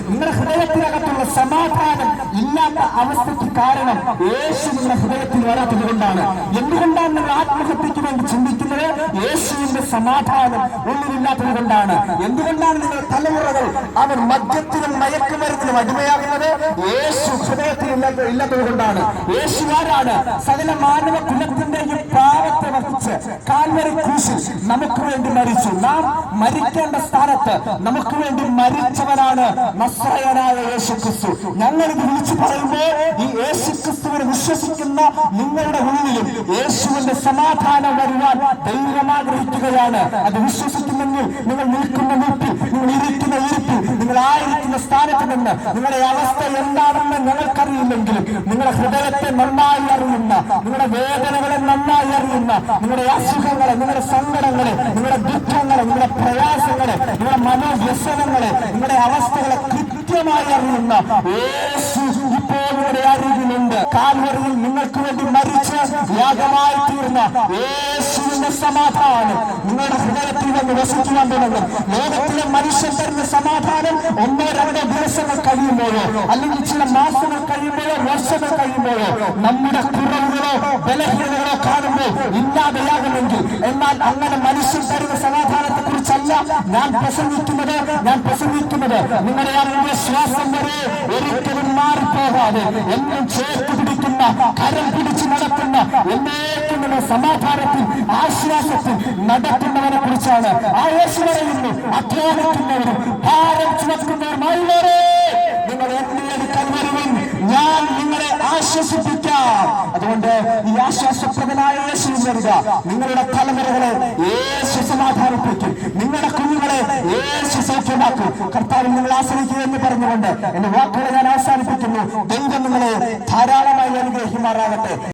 നിങ്ങളുടെ ഹൃദയത്തിനകത്തുള്ള സമാധാനം ഇല്ലാത്ത അവസ്ഥയ്ക്ക് കാരണം യേശു നിങ്ങളുടെ ഹൃദയത്തിൽ വരാത്തത് കൊണ്ടാണ്. എന്തുകൊണ്ടാണ് നിങ്ങൾ ആത്മഹത്യക്ക് വേണ്ടി ചിന്തിക്കുന്നത്? യേശുവിന്റെ സമാധാനം ഉള്ളിലില്ലാത്തത് കൊണ്ടാണ്. എന്തുകൊണ്ടാണ് നിങ്ങളുടെ തലമുറകൾ അവർ മദ്യത്തിനും മയക്കുമരുന്നിനും അടിമയാകുന്നത്? യേശു ഹൃദയത്തിൽ ഇല്ലാത്തത് കൊണ്ടാണ്. യേശു ആരാണ്? സകല മാനവ കുലത്തിന്റെയും പാപത്തെ വഹിച്ച് കാൽവരി ക്രൂശിൽ നമുക്ക് വേണ്ടി മരിച്ചു. നാം മരിക്കേണ്ട സ്ഥാനത്ത് നമുക്ക് വേണ്ടി മരിച്ചവനാണ് നസ്രായനായ യേശു ക്രിസ്തു. ഞങ്ങൾ ഇത് വിളിച്ചു പറയുമ്പോൾ ഈ യേശു ക്രിസ്തുവിനെ വിശ്വസിക്കുന്ന നിങ്ങളുടെ ഉള്ളിലും യേശുവിന്റെ സമാധാനം വരുവാൻ ദൈവം ആഗ്രഹിക്കുകയാണ്. അത് വിശ്വസിക്കുന്നെങ്കിൽ നിങ്ങൾ നിൽക്കുന്ന നിൽപ്പിൽ, നിങ്ങൾ ഇരിക്കുന്ന ഇരിപ്പിൽ, നിങ്ങളായിരിക്കുന്ന സ്ഥാനത്ത് നിന്ന് നിങ്ങളുടെ അവസ്ഥ എന്താണെന്ന് ഞങ്ങൾക്കറിയില്ലെങ്കിലും നിങ്ങളുടെ ഹൃദയത്തെ നന്നായി അറിയുന്ന, നിങ്ങളുടെ വേദനകളെ നന്നായി അറിയുന്ന, നിങ്ങളുടെ അസുഖങ്ങളെ, നിങ്ങളുടെ സങ്കടങ്ങളെ, നിങ്ങളുടെ ദുഃഖങ്ങളെ, നിങ്ങളുടെ പ്രയാസങ്ങളെ, നിങ്ങളുടെ മനോവ്യസനങ്ങളെ, നിങ്ങളുടെ അവസ്ഥകളെ കൃത്യമായി അറിയുന്ന യേശു ഇപ്പോൾ ഇവിടെ അരികിലുണ്ട്. കാൽവരിയിൽ നിങ്ങൾക്ക് വേണ്ടി മരിച്ച് യാഗമായി തീർന്ന യേശുവിന്റെ സമാധാനം നിങ്ങളുടെ ഹൃദയത്തിൽ വന്ന് വസിക്കുവാൻ തുടങ്ങും. ലോകത്തിലെ മനുഷ്യൻ തരുന്ന സമാധാനം ഒന്നോ രണ്ടോ ദിവസങ്ങൾ കഴിയുമ്പോഴോ അല്ലെങ്കിൽ ചില മാസങ്ങൾ കഴിയുമ്പോഴോ വർഷങ്ങൾ കഴിയുമ്പോഴോ നമ്മുടെ കുറവുകളോ ബലഹീനതകളോ കാണുമ്പോൾ ഇല്ലാതെയാകുമെങ്കിൽ, എന്നാൽ അങ്ങനെ മനുഷ്യൻ തരുന്ന സമാധാനത്തെ കുറിച്ചല്ല ഞാൻ പ്രസംഗിക്കുന്നത്. നിങ്ങളുടെ അറിവിന്റെ ശ്വാസം വരെ ഒരിക്കലും മാറിപ്പോകാതെ എന്നും ചേർത്ത് പിടിക്കുന്ന, കരം പിടിച്ച് നടക്കുന്ന, എന്നേക്കും സമാധാനത്തിൽ ആശ്വാസത്തിൽ നടക്കുന്നവരെ കുറിച്ചാണ്. ആ യേശു പറയുന്നു, അധ്വാനിക്കുന്നവരും ഭാരം ചുമക്കുന്നവരുമായുള്ളവരെ നിങ്ങൾ എന്നിലേക്ക് വരുവിൻ, ഞാൻ നിങ്ങളെ ആശ്വസിപ്പിക്കാം. അതുകൊണ്ട് ഈ ആശ്വാസപ്രദനായ യേശു വരിക. നിങ്ങളുടെ തലമുറകളെ യേശു സമാധാനിപ്പിക്കും, നിങ്ങളുടെ കുഞ്ഞുങ്ങളെ യേശു സൗഖ്യമാക്കും. കർത്താവിൽ നിങ്ങൾ ആശ്രയിക്കുക എന്ന് പറഞ്ഞുകൊണ്ട് എന്റെ വാക്കുകളെ ഞാൻ അവസാനിപ്പിക്കുന്നു. ദൈവം നിങ്ങളെ ധാരാളമായി അനുഗ്രഹിക്കുമാറാകട്ടെ.